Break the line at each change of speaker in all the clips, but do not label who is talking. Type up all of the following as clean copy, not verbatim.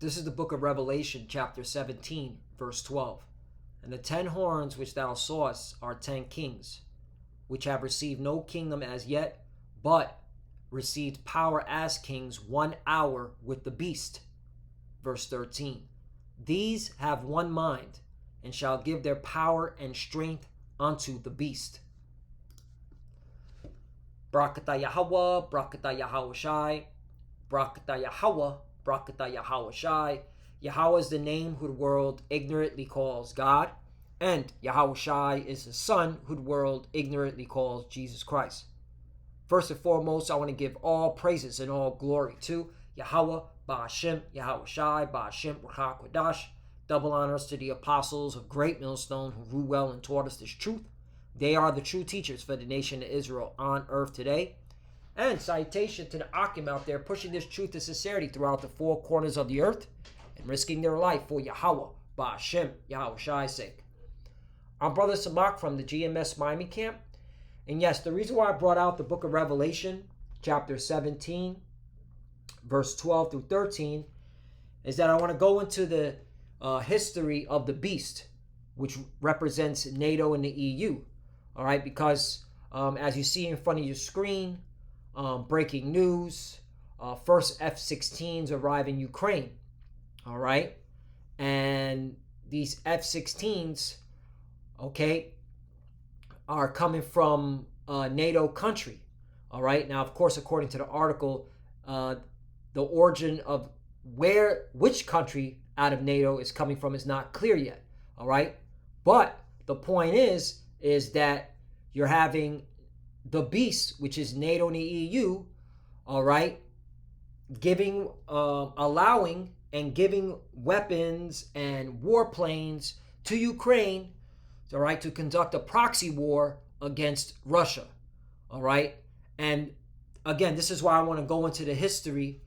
This is the book of Revelation, chapter 17, verse 12. And the 10 horns which thou sawest are 10 kings, which have received no kingdom as yet, but received power as kings 1 hour with the beast. Verse 13. These have one mind, and shall give their power and strength unto the beast. Brakata Yahweh, Brakata Yahweh Shai, Brakata Yahweh, Brakata Yahweh Shai. Yahweh is the name who the world ignorantly calls God, and Yahweh Shai is the son who the world ignorantly calls Jesus Christ. First and foremost, I want to give all praises and all glory to Yahweh, Ba'ashem, Yahweh Shai, Ba'ashem, Ruach Kodash. Double honors to the apostles of Great Millstone who grew well and taught us this truth. They are the true teachers for the nation of Israel on earth today. And salutation to the Akim out there pushing this truth and sincerity throughout the 4 corners of the earth and risking their life for Yahweh, Ba'ashem, Yahweh Shai's sake. I'm Brother Samak from the GMS Miami camp. And yes, the reason why I brought out the book of Revelation, chapter 17, verse 12 through 13, is that I want to go into the history of the beast, which represents NATO and the EU. All right, because as you see in front of your screen, breaking news, first F-16s arrive in Ukraine. All right, and these F-16s, okay, are coming from a NATO country. All right, now of course, according to the article, the origin of which country out of NATO is coming from is not clear yet. All right, but the point is that you're having the beast, which is NATO and the EU, all right, allowing and giving weapons and warplanes to Ukraine, all right, to conduct a proxy war against Russia, all right. And again, this is why I want to go into the history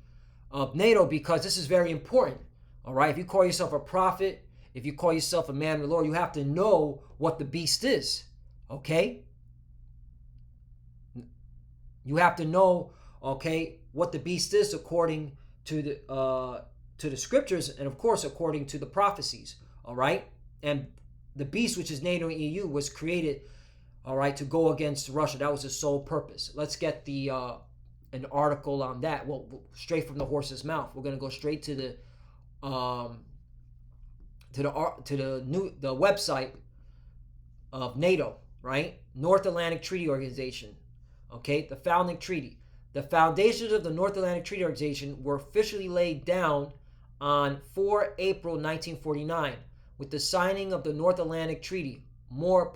of NATO, because this is very important, all right. If you call yourself a prophet, if you call yourself a man of the Lord, you have to know what the beast is, okay. You have to know, okay, what the beast is according to the scriptures, and of course according to the prophecies. All right, and the beast, which is NATO and EU, was created, all right, to go against Russia. That was the sole purpose. Let's get the an article on that. Well, straight from the horse's mouth. We're gonna go straight to the website of NATO, right? North Atlantic Treaty Organization. Okay, the founding treaty. The foundations of the North Atlantic Treaty Organization were officially laid down on 4 April 1949 with the signing of the North Atlantic Treaty, more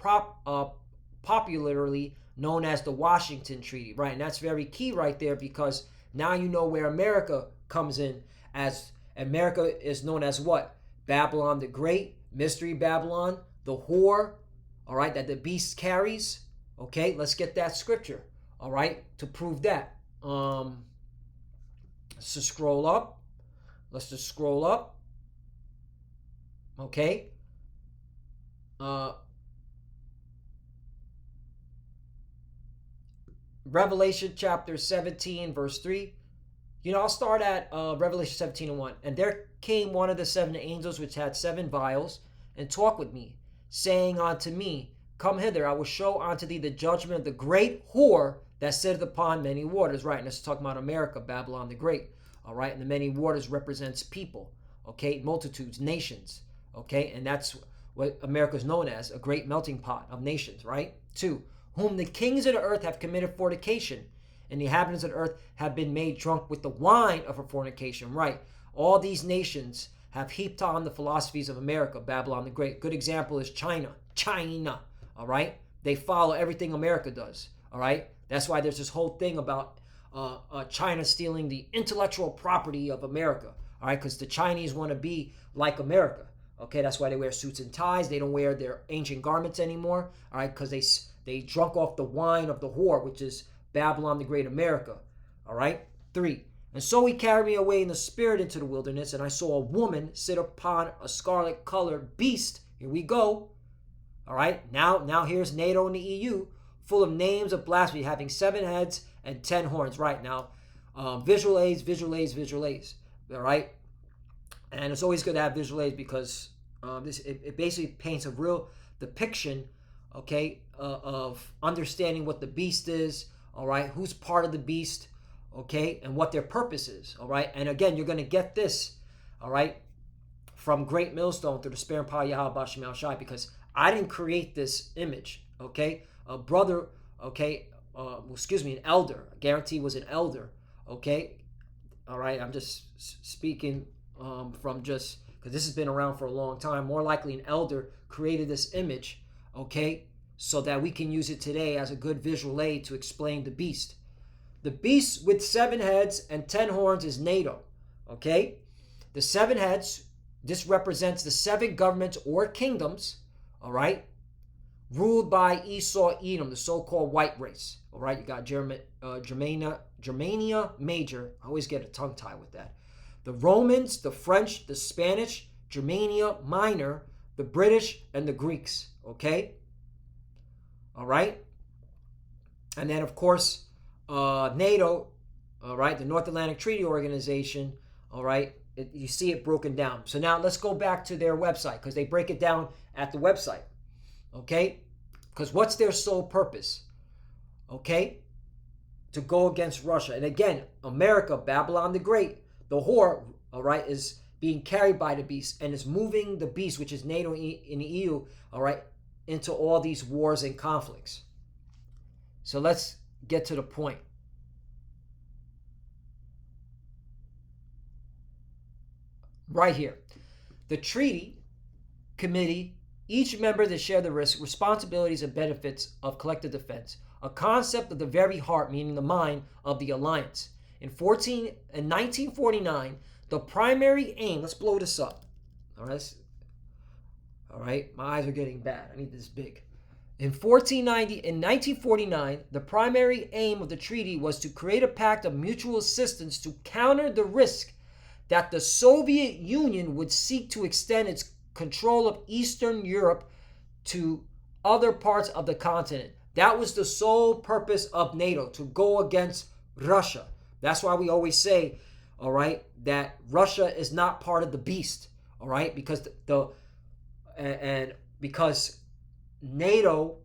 popularly known as the Washington Treaty, right? And that's very key right there, because now you know where America comes in, as America is known as what? Babylon the Great, Mystery Babylon, the whore, all right, that the beast carries. Okay, let's get that scripture. All right, to prove that. Let's just scroll up. Okay. Revelation chapter 17, verse 3. I'll start at Revelation 17 and 1. And there came one of the 7 angels which had 7 vials, and talked with me, saying unto me, Come hither, I will show unto thee the judgment of the great whore that sitteth upon many waters. Right, and this is talking about America, Babylon the Great. All right, and the many waters represents people, okay, multitudes, nations, okay, and that's what America is known as, a great melting pot of nations, right? 2, whom the kings of the earth have committed fornication, and the inhabitants of the earth have been made drunk with the wine of her fornication. Right, all these nations have heaped on the philosophies of America, Babylon the Great. Good example is China, all right? They follow everything America does, all right? That's why there's this whole thing about China stealing the intellectual property of America, all right? Because the Chinese want to be like America, okay? That's why they wear suits and ties. They don't wear their ancient garments anymore, all right? Because they drunk off the wine of the whore, which is Babylon the Great, America, all right? 3, and so he carried me away in the spirit into the wilderness, and I saw a woman sit upon a scarlet-colored beast. Here we go. All right, now here's NATO and the EU, full of names of blasphemy, having 7 heads and 10 horns. Right, now, visual aids. All right, And it's always good to have visual aids because it basically paints a real depiction, okay, of understanding what the beast is, all right, who's part of the beast, okay, and what their purpose is, all right. And again, you're going to get this, all right, from Great Millstone through the Spare and Power Yahweh Bashim Al Shai, because I didn't create this image, okay. A brother, okay, an elder, I guarantee was an elder, okay, all right. I'm just speaking from just because this has been around for a long time. More likely an elder created this image, okay, so that we can use it today as a good visual aid to explain the beast. The beast with 7 heads and 10 horns is NATO, okay. The 7 heads, this represents the 7 governments or kingdoms, all right, ruled by Esau Edom, the so-called white race, all right. You got Germania Major. I always get a tongue tie with that. The Romans, the French, the Spanish, Germania Minor, the British, and the Greeks, okay? All right? And then, of course, NATO, all right, the North Atlantic Treaty Organization, all right, you see it broken down. So now let's go back to their website because they break it down at the website, okay? Because what's their sole purpose, okay? To go against Russia. And again, America, Babylon the Great, the whore, all right, is being carried by the beast and is moving the beast, which is NATO and the EU, all right, into all these wars and conflicts. So let's get to the point. Right here. The treaty committee, each member to share the risk, responsibilities, and benefits of collective defense, a concept of the very heart, meaning the mind, of the alliance. In 1949, the primary aim, let's blow this up. All right, my eyes are getting bad. I need this big. In 1949, the primary aim of the treaty was to create a pact of mutual assistance to counter the risk that the Soviet Union would seek to extend its control of Eastern Europe to other parts of the continent. That was the sole purpose of NATO, to go against Russia. That's why we always say, all right, that Russia is not part of the beast, all right, because because NATO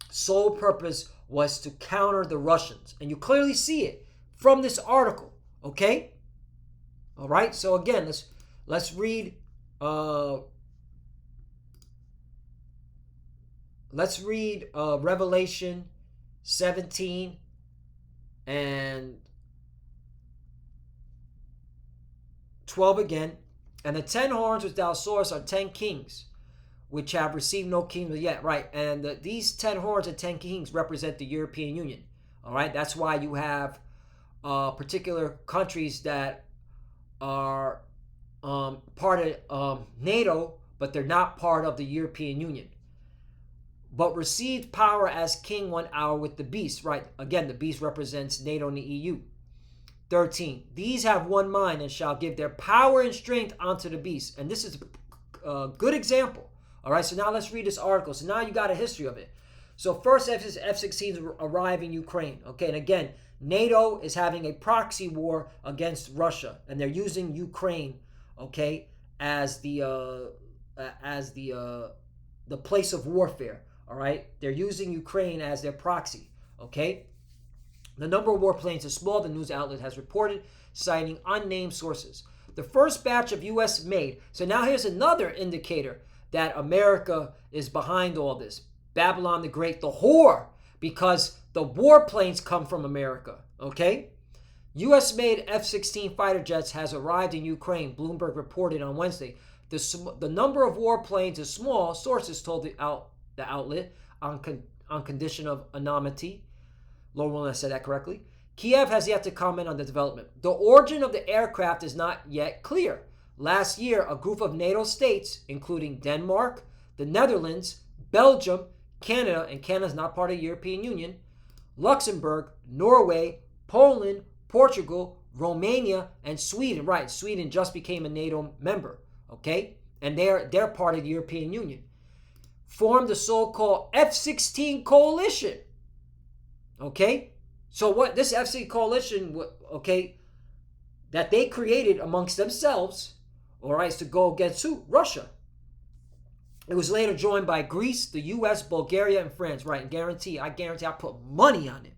sole purpose was to counter the Russians, and you clearly see it from this article, okay? All right, so again, let's read Revelation 17 and 12 again. And the 10 horns which thou sawest are 10 kings, which have received no kingdom yet. Right, and these 10 horns and 10 kings represent the European Union. All right, that's why you have particular countries that are part of NATO, but they're not part of the European Union, but received power as king 1 hour with the beast. Right, again, the beast represents NATO and the EU. 13, these have one mind and shall give their power and strength unto the beast. And this is a good example. All right, so now let's read this article. So now you got a history of it. So first, F-16s arrive in Ukraine. Okay, and again, NATO is having a proxy war against Russia, and they're using Ukraine, okay, as the place of warfare. All right, they're using Ukraine as their proxy. Okay. The number of warplanes is small, the news outlet has reported, citing unnamed sources. The first batch of U.S. made. So now here's another indicator that America is behind all this. Babylon the Great, the whore, because the warplanes come from America, okay? U.S.-made F-16 fighter jets has arrived in Ukraine, Bloomberg reported on Wednesday. The number of warplanes is small, sources told the outlet on condition of anonymity. Lord willing, I said that correctly. Kiev has yet to comment on the development. The origin of the aircraft is not yet clear. Last year, a group of NATO states, including Denmark, the Netherlands, Belgium, Canada, and Canada's not part of the European Union, Luxembourg, Norway, Poland, Portugal, Romania, and Sweden. Right, Sweden just became a NATO member, okay? And they're part of the European Union. Formed the so-called F-16 coalition. Okay, so what this FC coalition, okay, that they created amongst themselves, all right, is to go against who? Russia. It was later joined by Greece, the U.S., Bulgaria, and France, right? And I guarantee I put money on it.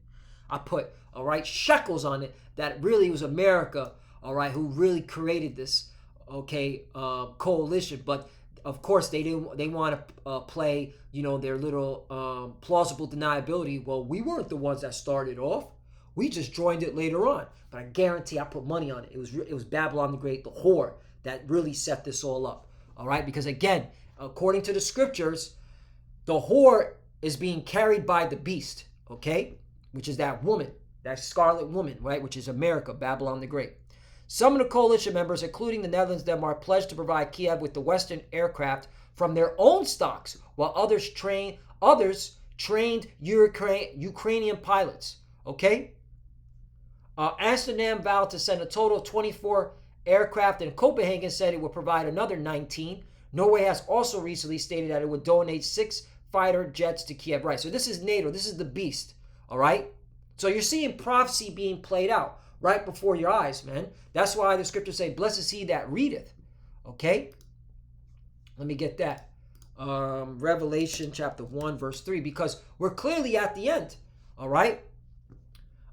I put, all right, shekels on it that really was America, all right, who really created this, okay, coalition. But of course, they want to play, their little plausible deniability. Well, we weren't the ones that started off. We just joined it later on. But I guarantee I put money on it. It was Babylon the Great, the whore, that really set this all up. All right, because again, according to the scriptures, the whore is being carried by the beast, okay, which is that woman, that scarlet woman, right, which is America, Babylon the Great. Some of the coalition members, including the Netherlands, Denmark, pledged to provide Kiev with the Western aircraft from their own stocks, while others trained Ukrainian pilots, okay? Amsterdam vowed to send a total of 24 aircraft, and Copenhagen said it would provide another 19. Norway has also recently stated that it would donate 6 fighter jets to Kiev. Right, so this is NATO. This is the beast, all right? So you're seeing prophecy being played out right before your eyes, man. That's why the scriptures say, blessed is he that readeth, okay? Let me get that. Revelation chapter 1, verse 3, because we're clearly at the end, all right?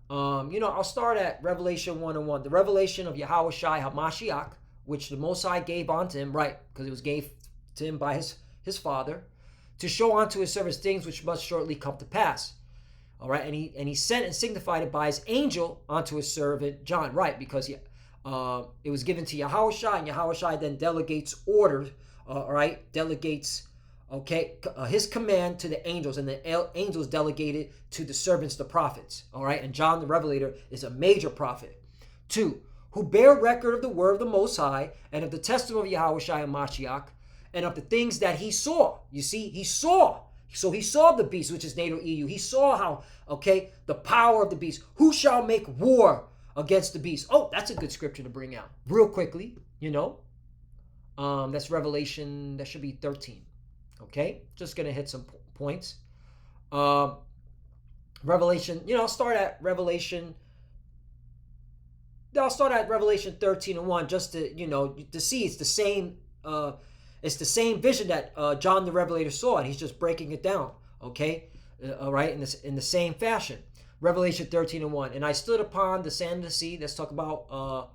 I'll start at Revelation 1:1. The revelation of Yahushua HaMashiach, which the Most High gave unto him, right, because it was gave to him by his Father, to show unto his servants things which must shortly come to pass. All right, and he sent and signified it by his angel unto his servant John, right, because it was given to Yahushua, and Yahushua then delegates orders, delegates, his command to the angels, and the angels delegated to the servants, the prophets, all right, and John the Revelator is a major prophet. 2, who bear record of the word of the Most High, and of the testimony of Yahushua and Mashiach, and of the things that he saw. You see, he saw. So he saw the beast, which is NATO EU. He saw how, the power of the beast. Who shall make war against the beast? Oh, that's a good scripture to bring out real quickly, That's Revelation, that should be 13. Okay, just going to hit some points. Revelation, I'll start at Revelation 13:1, just to, to see it's the same vision that John the Revelator saw, and he's just breaking it down, okay? All right, in the same fashion. Revelation 13:1, and I stood upon the sand of the sea. Let's talk about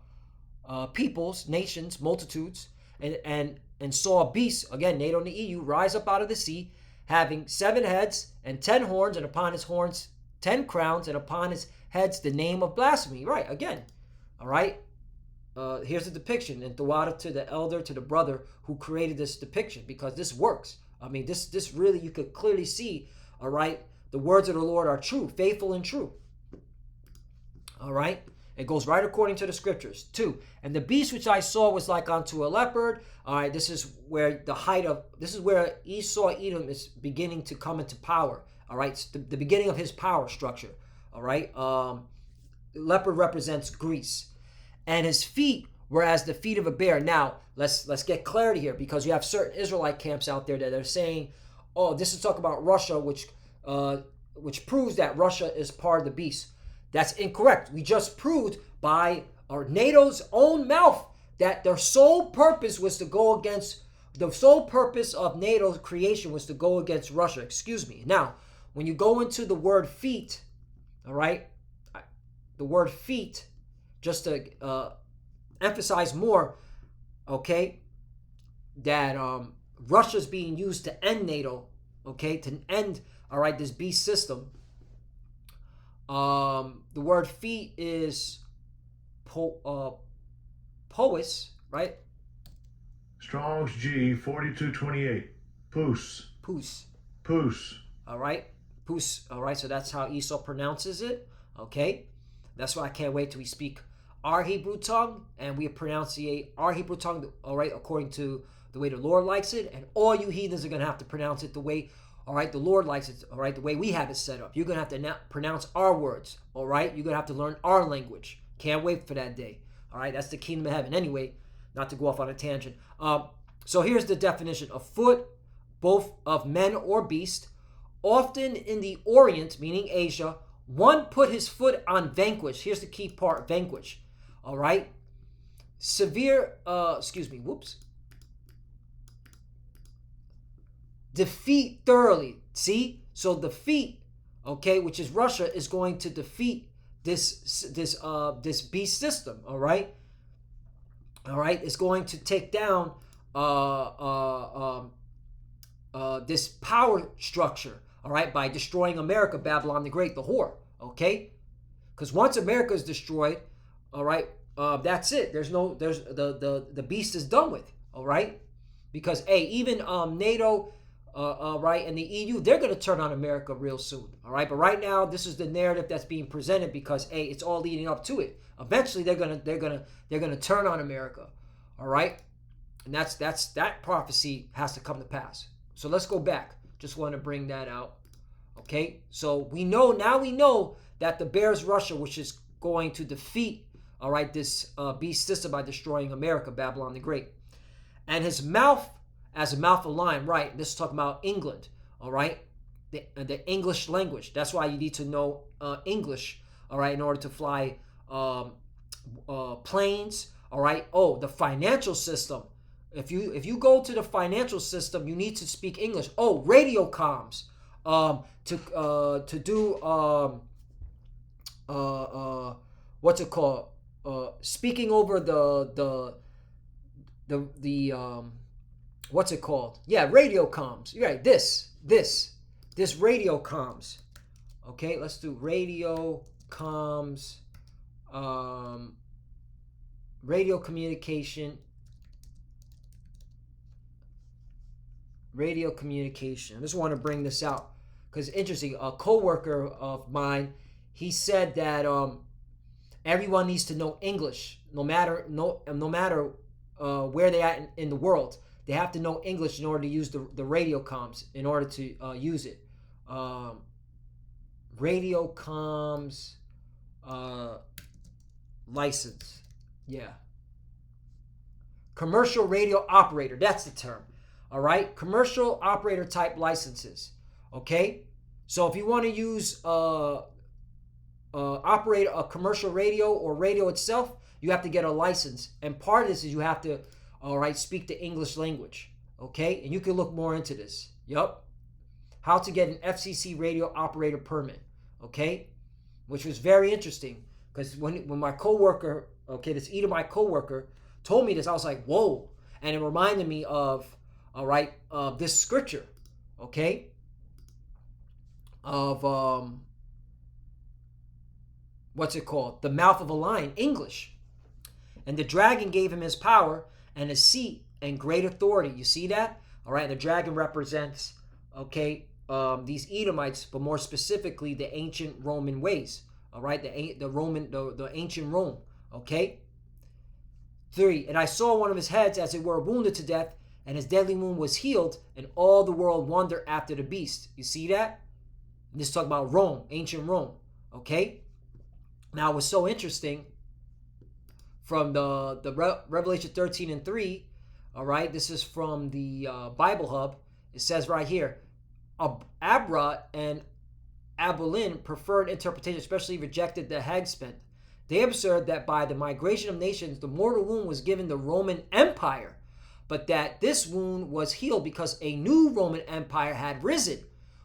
peoples, nations, multitudes, and saw a beast, again, NATO and the EU, rise up out of the sea, having 7 heads and 10 horns, and upon his horns 10 crowns, and upon his heads the name of blasphemy. Right, again, all right? Here's the depiction, and Thawada to the elder, to the brother who created this depiction, because this works. I mean, this really, you could clearly see, all right, the words of the Lord are true, faithful and true. All right? It goes right according to the scriptures. 2, and the beast which I saw was like unto a leopard. All right, this is where Esau, Edom is beginning to come into power. All right, it's the beginning of his power structure. All right, leopard represents Greece, and his feet were as the feet of a bear. Now, let's get clarity here, because you have certain Israelite camps out there that are saying, oh, this is talking about Russia, which proves that Russia is part of the beast. That's incorrect. We just proved by our NATO's own mouth that their sole purpose was to go against, the sole purpose of NATO's creation was to go against Russia. Excuse me. Now, when you go into the word feet, all right, the word feet, just to emphasize more, okay, that Russia's being used to end NATO, okay, to end, all right, this beast system. The word feet is pois, right?
Strong's G 4228. Poos.
All right. Poos. All right. So that's how Esau pronounces it. Okay. That's why I can't wait till we speak our Hebrew tongue and we pronunciate our Hebrew tongue, all right, according to the way the Lord likes it. And all you heathens are going to have to pronounce it the way, all right, the Lord likes it, all right, the way we have it set up. You're going to have to pronounce our words, all right? You're going to have to learn our language. Can't wait for that day, all right? That's the kingdom of heaven. Anyway, not to go off on a tangent. So here's the definition. A foot, both of men or beast. Often in the Orient, meaning Asia, one put his foot on vanquish. Here's the key part, vanquish, all right? defeat thoroughly. See? So defeat, okay, which is Russia, is going to defeat this beast system, all right? All right, it's going to take down this power structure, all right, by destroying America, Babylon the Great, the whore, okay? Because once America is destroyed, all right, that's it. There's the beast is done with, all right? Because even NATO, right, and the EU, they're going to turn on America real soon, all right? But right now, this is the narrative that's being presented because it's all leading up to it. Eventually, they're gonna turn on America, all right? And that prophecy has to come to pass. So let's go back. Just want to bring that out, okay? So we know that the bears Russia, which is going to defeat, all right, this beast system by destroying America, Babylon the Great, and his mouth as a mouth of lion, right? This is talking about England, all right? The English language. That's why you need to know English, all right, in order to fly planes, all right? Oh, the financial system. If you go to the financial system, you need to speak English. Oh, radio comms. To do what's it called? Speaking over the what's it called? Yeah, radio comms. You're right. This radio comms. Okay, let's do radio comms. Radio communication. Radio communication. I just want to bring this out because it's interesting. A coworker of mine, he said that everyone needs to know English, no matter where they are in the world. They have to know English in order to use the radio comms in order to use it. Radio comms license. Yeah. Commercial radio operator. That's the term. All right. Commercial operator type licenses. Okay. So if you want to use operate a commercial radio or radio itself, you have to get a license. And part of this is you have to, all right, speak the English language. Okay. And you can look more into this. Yup. How to get an FCC radio operator permit. Okay. Which was very interesting because when my coworker, okay, this Edomite coworker told me this, I was like, whoa. And it reminded me of, all right, this scripture, okay, of what's it called? The mouth of a lion, English. And the dragon gave him his power and his seat and great authority. You see that? All right, the dragon represents, okay, these Edomites, but more specifically the ancient Roman ways. All right, the ancient Rome. Okay. 3. And I saw one of his heads as it were wounded to death, and his deadly wound was healed, and all the world wondered after the beast. You see that? And this is talking about Rome, ancient Rome. Okay. Now, what's so interesting from the Revelation 13 and 3. All right, this is from the Bible Hub. It says right here, Abra and Abelin preferred interpretation, especially rejected the Hagspent. They observed that by the migration of nations, the mortal wound was given the Roman Empire, but that this wound was healed because a new Roman Empire had risen,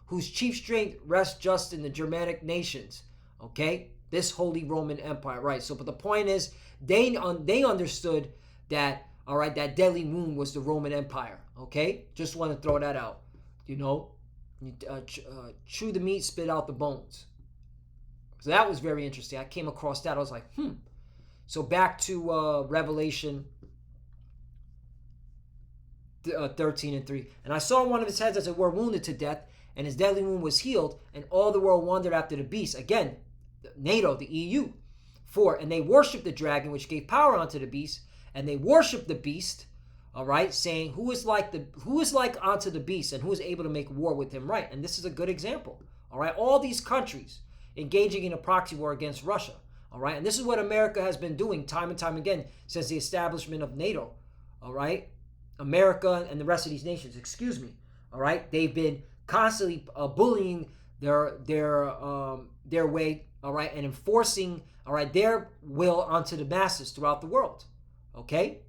whose chief strength rests just in the Germanic nations. Okay, this Holy Roman Empire, right? So, but the point is, they understood that, all right, that deadly wound was the Roman Empire. Okay, just want to throw that out. You know, chew the meat, spit out the bones. So that was very interesting. I came across that. I was like, So back to Revelation 13 and 3. And I saw one of his heads as it were wounded to death, and his deadly wound was healed, and all the world wondered after the beast. Again, NATO, the EU. 4. And they worshipped the dragon, which gave power unto the beast, and they worshipped the beast, all right, saying, who is like unto the beast, and who is able to make war with him, right? And this is a good example, all right? All these countries engaging in a proxy war against Russia, all right? And this is what America has been doing time and time again since the establishment of NATO, all right? America and the rest of these nations, all right? They've been constantly bullying their way, all right, and enforcing, all right, their will onto the masses throughout the world, Okay?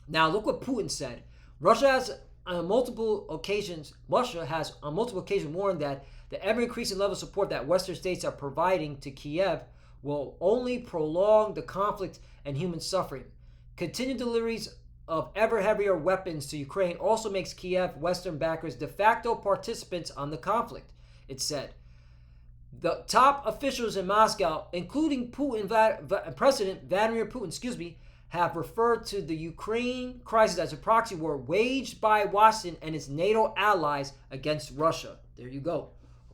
Now look what Putin said. Russia has on multiple occasions warned that the ever-increasing level of support that Western states are providing to Kiev will only prolong the conflict and human suffering. Continued deliveries of ever heavier weapons to Ukraine also makes Kiev Western backers de facto participants on the conflict, it said. The top officials in Moscow, including President Vladimir Putin, have referred to the Ukraine crisis as a proxy war waged by Washington and its NATO allies against Russia. There you go.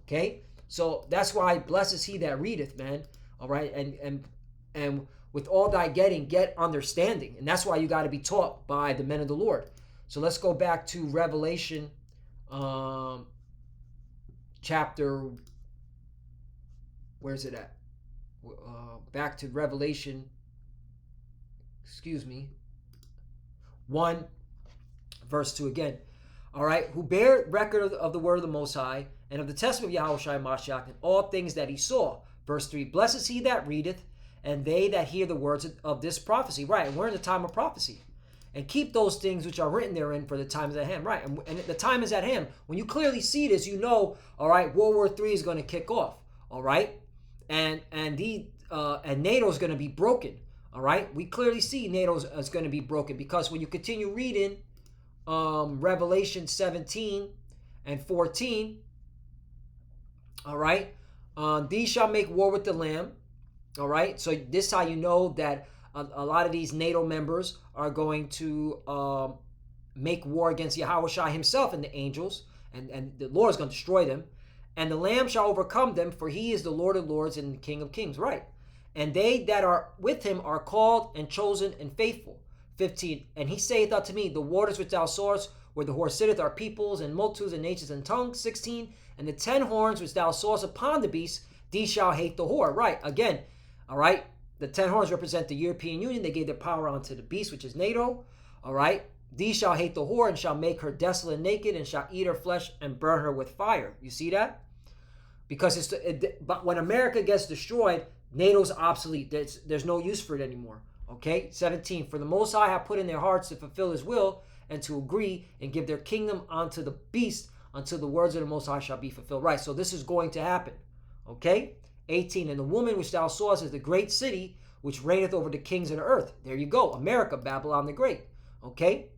Okay? So that's why blessed is he that readeth, man. All right? And with all thy getting, get understanding. And that's why you got to be taught by the men of the Lord. So let's go back to Revelation chapter, where's it at? Back to Revelation 1 verse 2 again. All right, who bear record of the word of the Most High and of the testament of Yahushua Mashiach and all things that he saw. Verse 3, blessed is he that readeth and they that hear the words of this prophecy. Right, and we're in the time of prophecy. And keep those things which are written therein, for the time is at hand. Right, and the time is at hand. When you clearly see this, you know, all right, World War III is going to kick off. All right, and NATO is going to be broken. All right, we clearly see NATO is going to be broken, because when you continue reading Revelation 17 and 14, all right, these shall make war with the Lamb. All right, so this is how you know that a lot of these NATO members are going to make war against Yahushua himself and the angels, and the Lord is going to destroy them. And the Lamb shall overcome them, for he is the Lord of lords and the King of kings. Right. And they that are with him are called and chosen and faithful. 15. And he saith unto me, the waters which thou sawest, where the horse sitteth, are peoples and multitudes and nations and tongues. 16. And the 10 horns which thou sawest upon the beast, these shall hate the whore. Right. Again. All right. The 10 horns represent the European Union. They gave their power unto the beast, which is NATO. All right. These shall hate the whore and shall make her desolate and naked and shall eat her flesh and burn her with fire. You see that? Because but when America gets destroyed, NATO's obsolete. There's no use for it anymore. Okay? 17. For the Most High have put in their hearts to fulfill his will and to agree and give their kingdom unto the beast until the words of the Most High shall be fulfilled. Right. So this is going to happen. Okay? 18. And the woman which thou sawest is the great city which reigneth over the kings of the earth. There you go. America, Babylon the Great. Okay?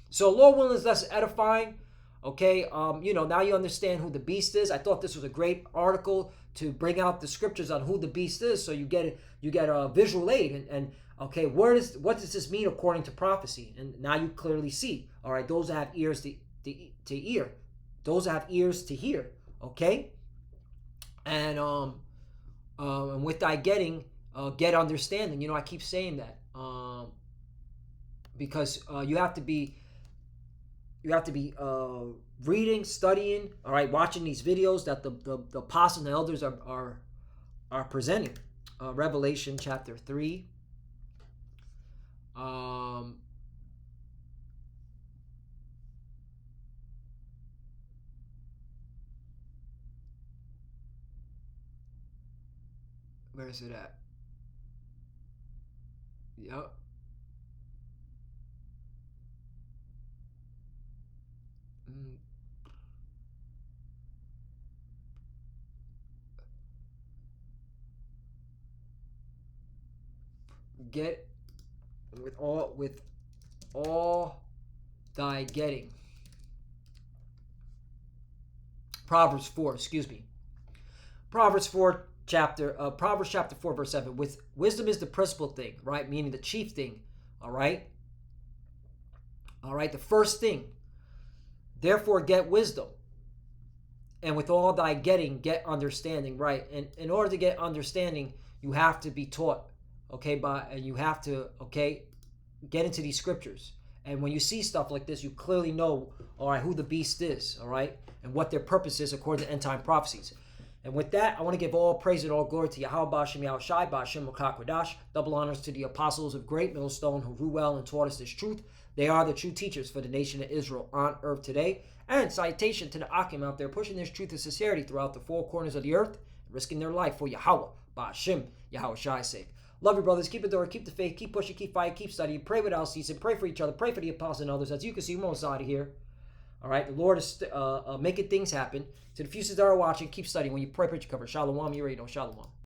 So Lord willing is less edifying. Okay, now you understand who the beast is. I thought this was a great article to bring out the scriptures on who the beast is, so you get a visual aid. And okay, what does this mean according to prophecy? And now you clearly see. All right, those that have ears to hear, those that have ears to hear. Okay, and with thy getting, get understanding. I keep saying that because you have to be reading, studying, all right, watching these videos that the apostles and elders are presenting. Revelation chapter 3. Where is it at? Yep. Get with all thy getting. Proverbs 4 chapter 4 verse 7. With wisdom is the principal thing, right? Meaning the chief thing. All right, the first thing. Therefore get wisdom, and with all thy getting, get understanding. Right? And in order to get understanding, you have to be taught. Okay, and you have to get into these scriptures. And when you see stuff like this, you clearly know, all right, who the beast is, all right, and what their purpose is according to end time prophecies. And with that, I want to give all praise and all glory to Yahweh Ba'Shem Yahushai Ba'Shem Makakwadash. Double honors to the apostles of Great Millstone who grew well and taught us this truth. They are the true teachers for the nation of Israel on earth today. And salutation to the Akim out there pushing this truth and sincerity throughout the four corners of the earth, risking their life for Yahweh Ba'Shem Yahushai's sake. Love your brothers. Keep it door. Keep the faith. Keep pushing. Keep fighting. Keep studying. Pray without ceasing. Pray for each other. Pray for the apostles and others. As you can see, we're almost out of here. All right. The Lord is making things happen. To the few that are watching, keep studying. When you pray, pray, you cover. Shalom. You already know. Shalom.